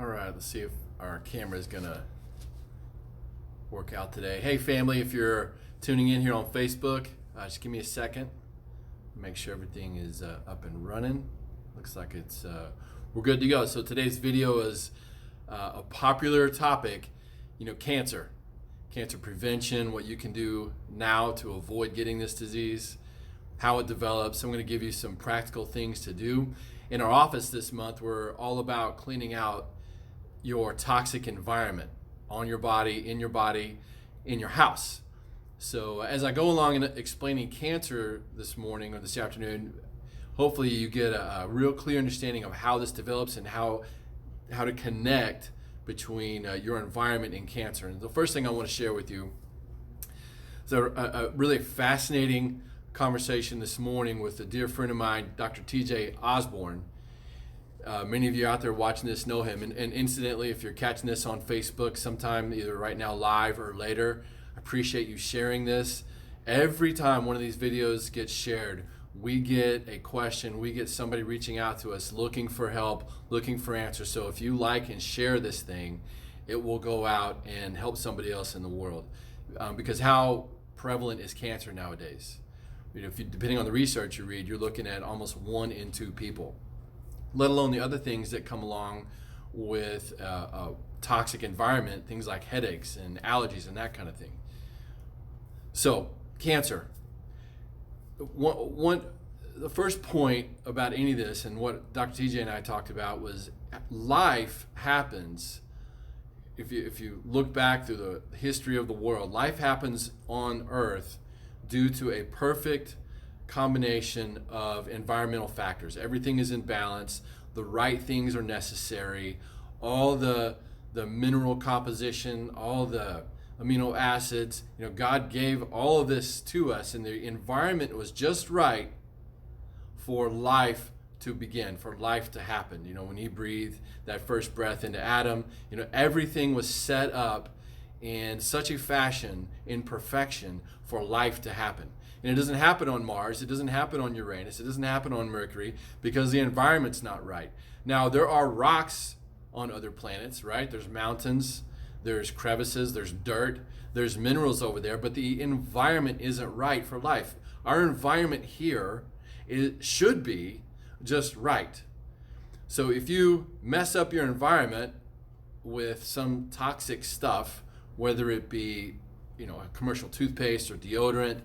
All right, let's see if our camera is gonna work out today. Hey family, if you're tuning in here on Facebook, just give me a second. Make sure everything is up and running. Looks like we're good to go. So today's video is a popular topic, cancer prevention, what you can do now to avoid getting this disease, how it develops. I'm going to give you some practical things to do. In our office this month, we're all about cleaning out your toxic environment on your body, in your house. So as I go along and explaining cancer this morning or this afternoon, hopefully you get a real clear understanding of how this develops and how to connect between your environment and cancer. And the first thing I want to share with you is a really fascinating conversation this morning with a dear friend of mine, Dr. TJ Osborne. Many of you out there watching this know him. And incidentally, if you're catching this on Facebook sometime, either right now live or later, I appreciate you sharing this. Every time one of these videos gets shared, we get a question, we get somebody reaching out to us looking for help, looking for answers. So if you like and share this thing, it will go out and help somebody else in the world. Because how prevalent is cancer nowadays? Depending on the research you read, you're looking at almost 1 in 2 people, let alone the other things that come along with a toxic environment, things like headaches and allergies and that kind of thing. So, cancer. The first point about any of this and what Dr. TJ and I talked about was life happens. If you look back through the history of the world, life happens on Earth due to a perfect combination of environmental factors. Everything is in balance. The right things are necessary. All the mineral composition, all the amino acids, God gave all of this to us, and the environment was just right for life to begin, for life to happen. When he breathed that first breath into Adam, everything was set up in such a fashion, in perfection, for life to happen. And it doesn't happen on Mars, it doesn't happen on Uranus, it doesn't happen on Mercury, because the environment's not right. Now, there are rocks on other planets, right? There's mountains, there's crevices, there's dirt, there's minerals over there, but the environment isn't right for life. Our environment here should be just right. So if you mess up your environment with some toxic stuff, whether it be, a commercial toothpaste or deodorant,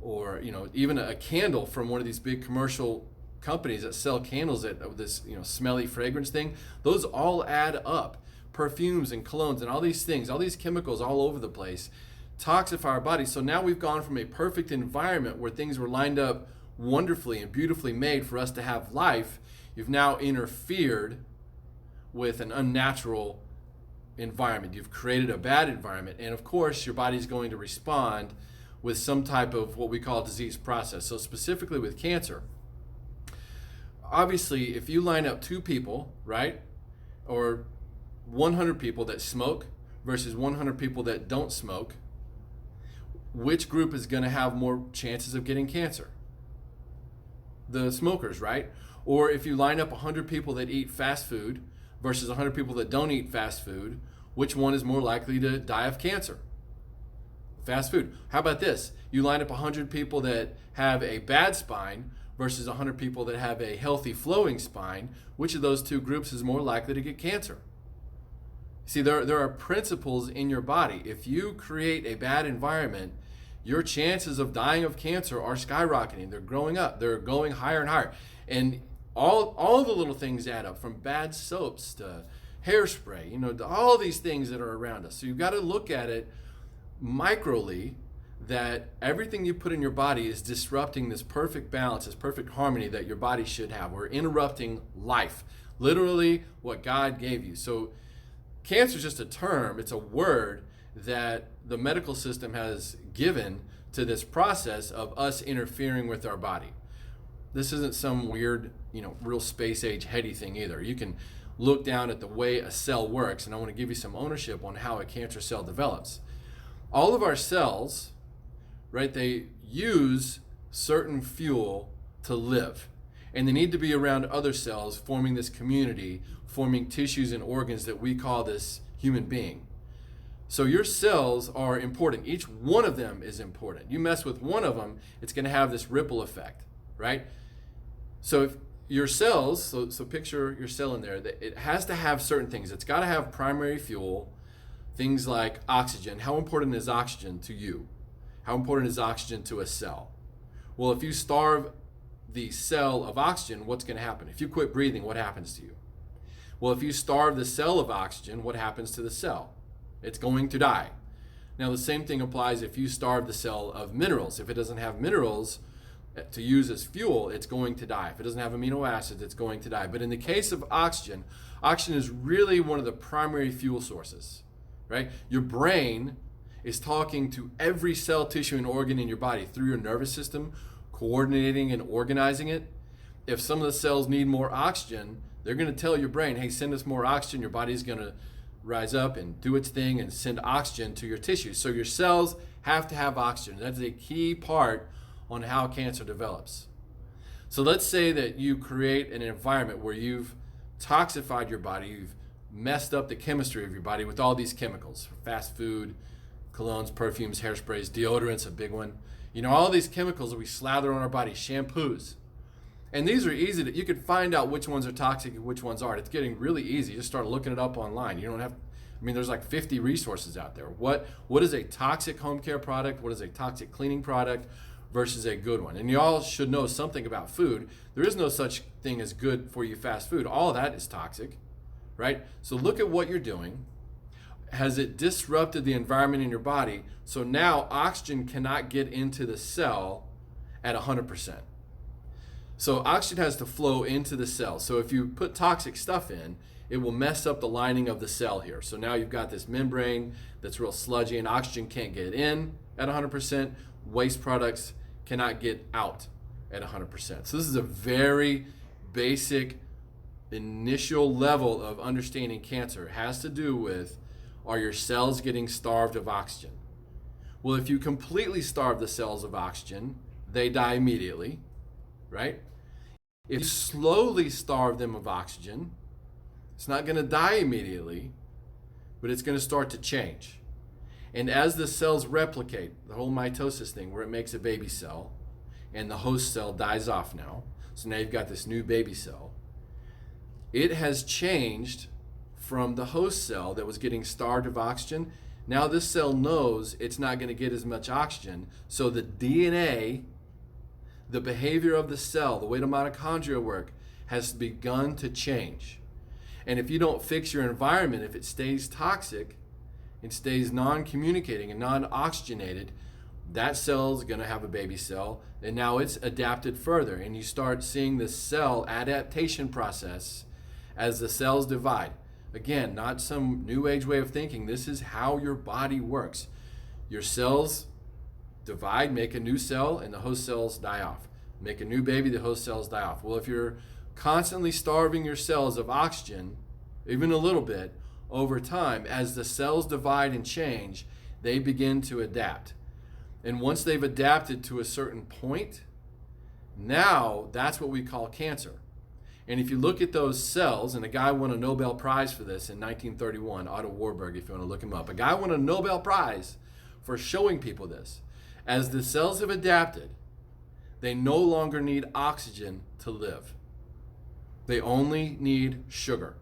or even a candle from one of these big commercial companies that sell candles that this smelly fragrance thing, those all add up. Perfumes and colognes and all these things, all these chemicals all over the place, toxify our bodies. So now we've gone from a perfect environment where things were lined up wonderfully and beautifully made for us to have life. You've now interfered with an unnatural environment. You've created a bad environment, and of course your body's going to respond with some type of what we call disease process. So specifically with cancer, obviously if you line up 2 people, right, or 100 people that smoke versus 100 people that don't smoke, which group is going to have more chances of getting cancer? The smokers, right? Or if you line up 100 people that eat fast food versus 100 people that don't eat fast food, which one is more likely to die of cancer? Fast food. How about this? You line up 100 people that have a bad spine versus 100 people that have a healthy flowing spine. Which of those 2 groups is more likely to get cancer? See, there are principles in your body. If you create a bad environment, your chances of dying of cancer are skyrocketing. They're growing up. They're going higher and higher. And all the little things add up, from bad soaps to hairspray, to all these things that are around us. So you've got to look at it microly, that everything you put in your body is disrupting this perfect balance, this perfect harmony that your body should have. We're interrupting life, literally what God gave you. So cancer is just a term, it's a word that the medical system has given to this process of us interfering with our body. This isn't some weird, real space age heady thing either. You can look down at the way a cell works, and I want to give you some ownership on how a cancer cell develops. All of our cells, right, they use certain fuel to live. And they need to be around other cells, forming this community, forming tissues and organs that we call this human being. So your cells are important. Each one of them is important. You mess with one of them, it's going to have this ripple effect, right? So if your cells, so picture your cell in there, it has to have certain things. It's got to have primary fuel, things like oxygen. How important is oxygen to you? How important is oxygen to a cell? Well, if you starve the cell of oxygen, what's going to happen? If you quit breathing, what happens to you? Well, if you starve the cell of oxygen, what happens to the cell? It's going to die. Now, the same thing applies if you starve the cell of minerals. If it doesn't have minerals to use as fuel, it's going to die. If it doesn't have amino acids, it's going to die. But in the case of oxygen, oxygen is really one of the primary fuel sources, right? Your brain is talking to every cell, tissue, and organ in your body through your nervous system, coordinating and organizing it. If some of the cells need more oxygen, they're going to tell your brain, hey, send us more oxygen. Your body's going to rise up and do its thing and send oxygen to your tissues. So your cells have to have oxygen. That's a key part on how cancer develops. So let's say that you create an environment where you've toxified your body, you've messed up the chemistry of your body with all these chemicals, fast food, colognes, perfumes, hairsprays, deodorants, a big one. You know, all these chemicals that we slather on our body, shampoos. And these are easy you can find out which ones are toxic and which ones aren't. It's getting really easy. Just start looking it up online. You don't have, there's like 50 resources out there. What is a toxic home care product? What is a toxic cleaning product versus a good one? And you all should know something about food. There is no such thing as good for you fast food. All of that is toxic, right? So look at what you're doing. Has it disrupted the environment in your body? So now oxygen cannot get into the cell at 100%. So oxygen has to flow into the cell. So if you put toxic stuff in, it will mess up the lining of the cell here. So now you've got this membrane that's real sludgy and oxygen can't get in at 100%. Waste products cannot get out at 100%. So this is a very basic initial level of understanding cancer. It has to do with, are your cells getting starved of oxygen? Well, if you completely starve the cells of oxygen, they die immediately, right? If you slowly starve them of oxygen, it's not going to die immediately, but it's going to start to change. And as the cells replicate, the whole mitosis thing where it makes a baby cell and the host cell dies off now, so now you've got this new baby cell, it has changed from the host cell that was getting starved of oxygen. Now this cell knows it's not going to get as much oxygen, so the DNA, the behavior of the cell, the way the mitochondria work, has begun to change. And if you don't fix your environment, if it stays toxic, it stays non-communicating and non-oxygenated, that cell is going to have a baby cell, and now it's adapted further. And you start seeing the cell adaptation process as the cells divide. Again, not some new age way of thinking. This is how your body works. Your cells divide, make a new cell, and the host cells die off. Make a new baby, the host cells die off. Well, if you're constantly starving your cells of oxygen, even a little bit, over time, as the cells divide and change, they begin to adapt. And once they've adapted to a certain point, now that's what we call cancer. And if you look at those cells, and a guy won a Nobel Prize for this in 1931, Otto Warburg, if you want to look him up. A guy won a Nobel Prize for showing people this. As the cells have adapted, they no longer need oxygen to live. They only need sugar.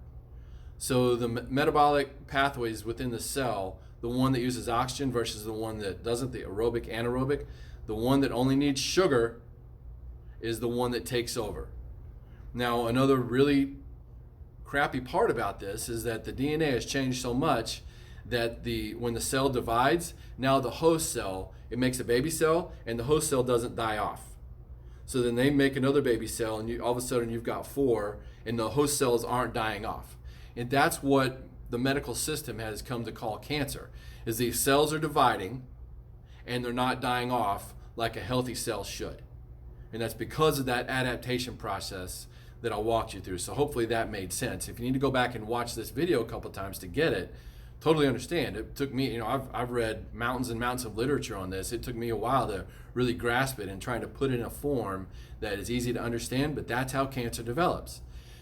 So the metabolic pathways within the cell, the one that uses oxygen versus the one that doesn't, the aerobic, anaerobic, the one that only needs sugar is the one that takes over. Now, another really crappy part about this is that the DNA has changed so much that when the cell divides, now the host cell, it makes a baby cell, and the host cell doesn't die off. So then they make another baby cell, and all of a sudden you've got 4, and the host cells aren't dying off. And that's what the medical system has come to call cancer, is these cells are dividing, and they're not dying off like a healthy cell should. And that's because of that adaptation process that I'll walk you through. So hopefully that made sense. If you need to go back and watch this video a couple times to get it, totally understand. It took me, I've read mountains and mountains of literature on this. It took me a while to really grasp it and trying to put it in a form that is easy to understand, but that's how cancer develops.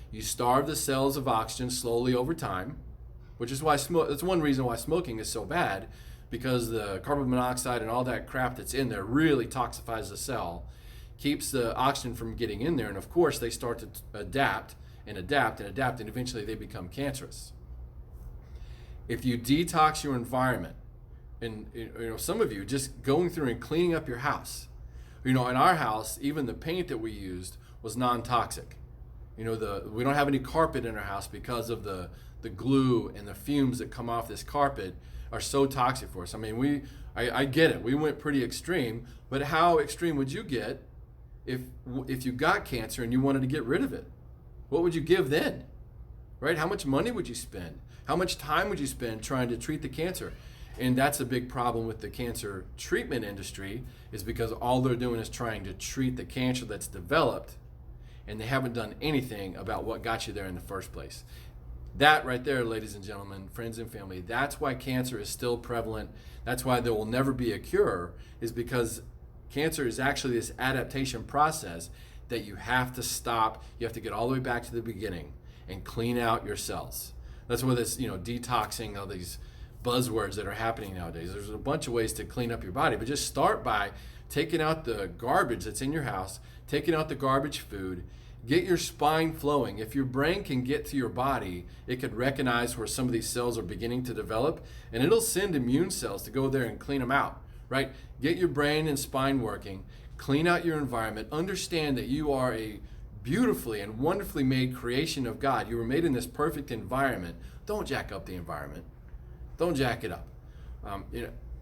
You starve the cells of oxygen slowly over time, which is why that's one reason why smoking is so bad, because the carbon monoxide and all that crap that's in there really toxifies the cell, keeps the oxygen from getting in there, and of course they start to adapt and adapt and adapt, and eventually they become cancerous. If you detox your environment, and some of you just going through and cleaning up your house, in our house, even the paint that we used was non-toxic. We don't have any carpet in our house because of the glue and the fumes that come off this carpet are so toxic for us. I mean, I get it. We went pretty extreme, but how extreme would you get if you got cancer and you wanted to get rid of it? What would you give then? Right? How much money would you spend? How much time would you spend trying to treat the cancer? And that's a big problem with the cancer treatment industry, is because all they're doing is trying to treat the cancer that's developed, and they haven't done anything about what got you there in the first place. That right there, ladies and gentlemen, friends and family, that's why cancer is still prevalent. That's why there will never be a cure, is because cancer is actually this adaptation process that you have to stop. You have to get all the way back to the beginning and clean out your cells. That's where this, detoxing, all these buzzwords that are happening nowadays. There's a bunch of ways to clean up your body, but just start by taking out the garbage that's in your house, taking out the garbage food, get your spine flowing. If your brain can get to your body, it could recognize where some of these cells are beginning to develop, and it'll send immune cells to go there and clean them out, right? Get your brain and spine working, clean out your environment, understand that you are a beautifully and wonderfully made creation of God. You were made in this perfect environment. Don't jack up the environment. Don't jack it up.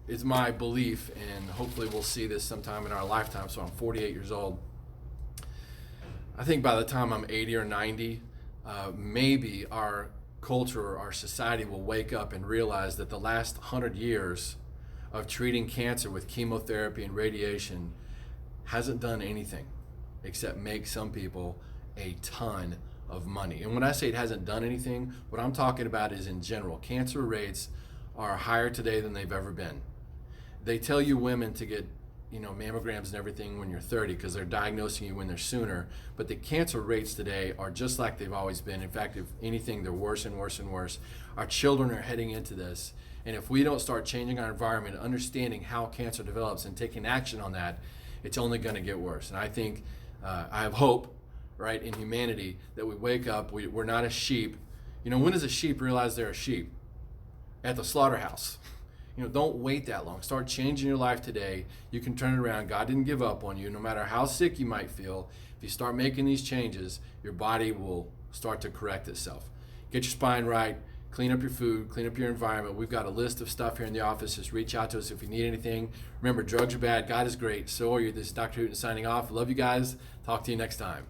It's my belief, and hopefully we'll see this sometime in our lifetime. So I'm 48 years old. I think by the time I'm 80 or 90, maybe our culture or our society will wake up and realize that the last 100 years of treating cancer with chemotherapy and radiation hasn't done anything except make some people a ton of money. And when I say it hasn't done anything, what I'm talking about is in general. Cancer rates are higher today than they've ever been. They tell you women to get mammograms and everything when you're 30 because they're diagnosing you when they're sooner, but the cancer rates today are just like they've always been. In fact, if anything, they're worse and worse and worse. Our children are heading into this, and if we don't start changing our environment, understanding how cancer develops and taking action on that, it's only going to get worse. And I think I have hope, right, in humanity that we wake up. We're not a sheep. When does a sheep realize they're a sheep? At the slaughterhouse. Don't wait that long. Start changing your life today. You can turn it around. God didn't give up on you. No matter how sick you might feel, if you start making these changes, your body will start to correct itself. Get your spine right. Clean up your food. Clean up your environment. We've got a list of stuff here in the office. Just reach out to us if you need anything. Remember, drugs are bad. God is great. So are you. This is Dr. Hooten signing off. Love you guys. Talk to you next time.